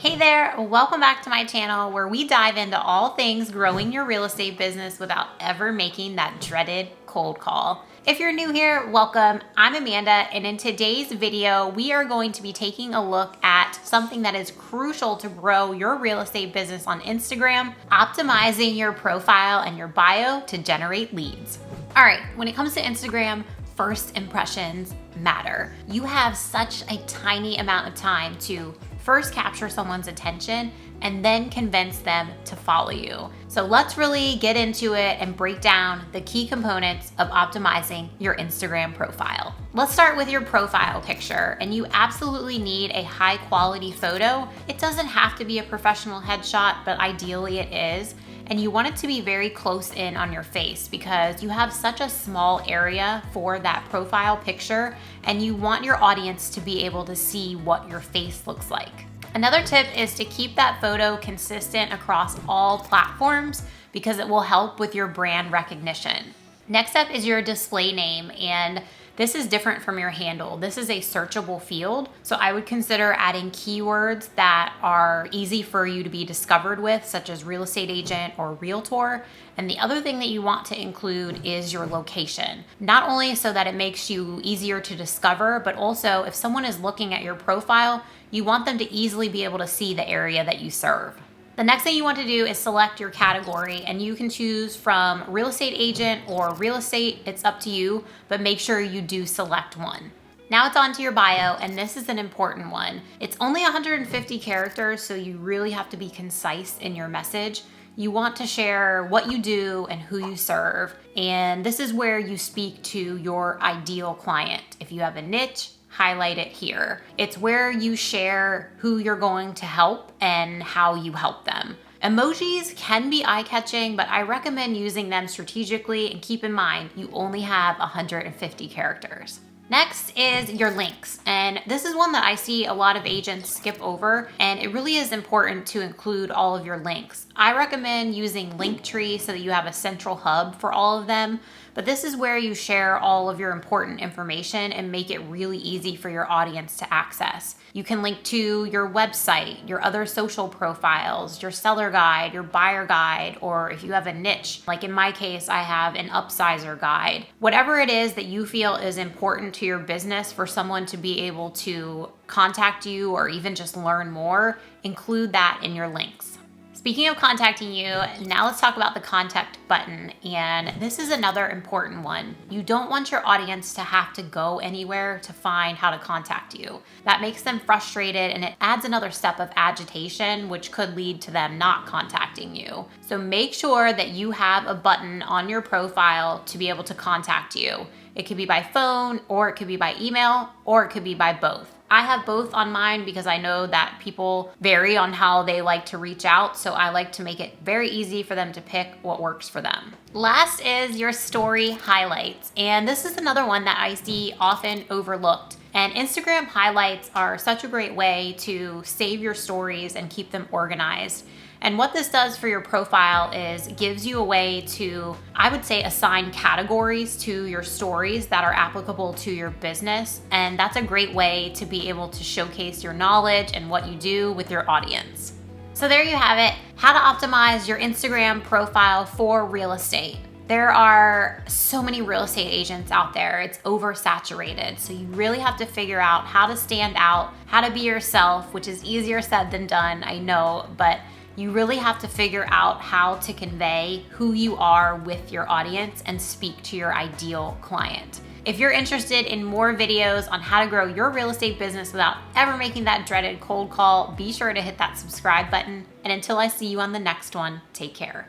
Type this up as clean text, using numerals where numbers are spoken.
Hey there, welcome back to my channel where we dive into all things growing your real estate business without ever making that dreaded cold call. If you're new here, welcome. I'm Amanda, and in today's video, we are going to be taking a look at something that is crucial to grow your real estate business on Instagram, optimizing your profile and your bio to generate leads. All right, when it comes to Instagram, first impressions matter. You have such a tiny amount of time to first capture someone's attention and then convince them to follow you. So let's really get into it and break down the key components of optimizing your Instagram profile. Let's start with your profile picture, and you absolutely need a high quality photo. It doesn't have to be a professional headshot, but ideally it is. And you want it to be very close in on your face because you have such a small area for that profile picture, and you want your audience to be able to see what your face looks like. Another tip is to keep that photo consistent across all platforms because it will help with your brand recognition. Next up is your display name, and this is different from your handle. This is a searchable field, so I would consider adding keywords that are easy for you to be discovered with, such as real estate agent or realtor. And the other thing that you want to include is your location. Not only so that it makes you easier to discover, but also if someone is looking at your profile, you want them to easily be able to see the area that you serve. The next thing you want to do is select your category, and you can choose from real estate agent or real estate. It's up to you, but make sure you do select one. Now it's on to your bio, and this is an important one. It's only 150 characters, so you really have to be concise in your message. You want to share what you do and who you serve, and this is where you speak to your ideal client. If you have a niche, highlight it here. It's where you share who you're going to help and how you help them. Emojis can be eye-catching, but I recommend using them strategically, and keep in mind, you only have 150 characters. Next is your links, and this is one that I see a lot of agents skip over, and it really is important to include all of your links. I recommend using Linktree so that you have a central hub for all of them, but this is where you share all of your important information and make it really easy for your audience to access. You can link to your website, your other social profiles, your seller guide, your buyer guide, or if you have a niche, like in my case, I have an upsizer guide. Whatever it is that you feel is important to your business for someone to be able to contact you or even just learn more, include that in your links. Speaking of contacting you, now let's talk about the contact button, and this is another important one. You don't want your audience to have to go anywhere to find how to contact you. That makes them frustrated, and it adds another step of agitation, which could lead to them not contacting you. So make sure that you have a button on your profile to be able to contact you. It could be by phone, or it could be by email, or it could be by both. I have both on mine because I know that people vary on how they like to reach out, so I like to make it very easy for them to pick what works for them. Last is your story highlights, and this is another one that I see often overlooked. And Instagram highlights are such a great way to save your stories and keep them organized. And what this does for your profile is gives you a way to, I would say, assign categories to your stories that are applicable to your business. And that's a great way to be able to showcase your knowledge and what you do with your audience. So there you have it, how to optimize your Instagram profile for real estate. There are so many real estate agents out there. It's oversaturated. So you really have to figure out how to stand out, how to be yourself, which is easier said than done, I know, but you really have to figure out how to convey who you are with your audience and speak to your ideal client. If you're interested in more videos on how to grow your real estate business without ever making that dreaded cold call, be sure to hit that subscribe button. And until I see you on the next one, take care.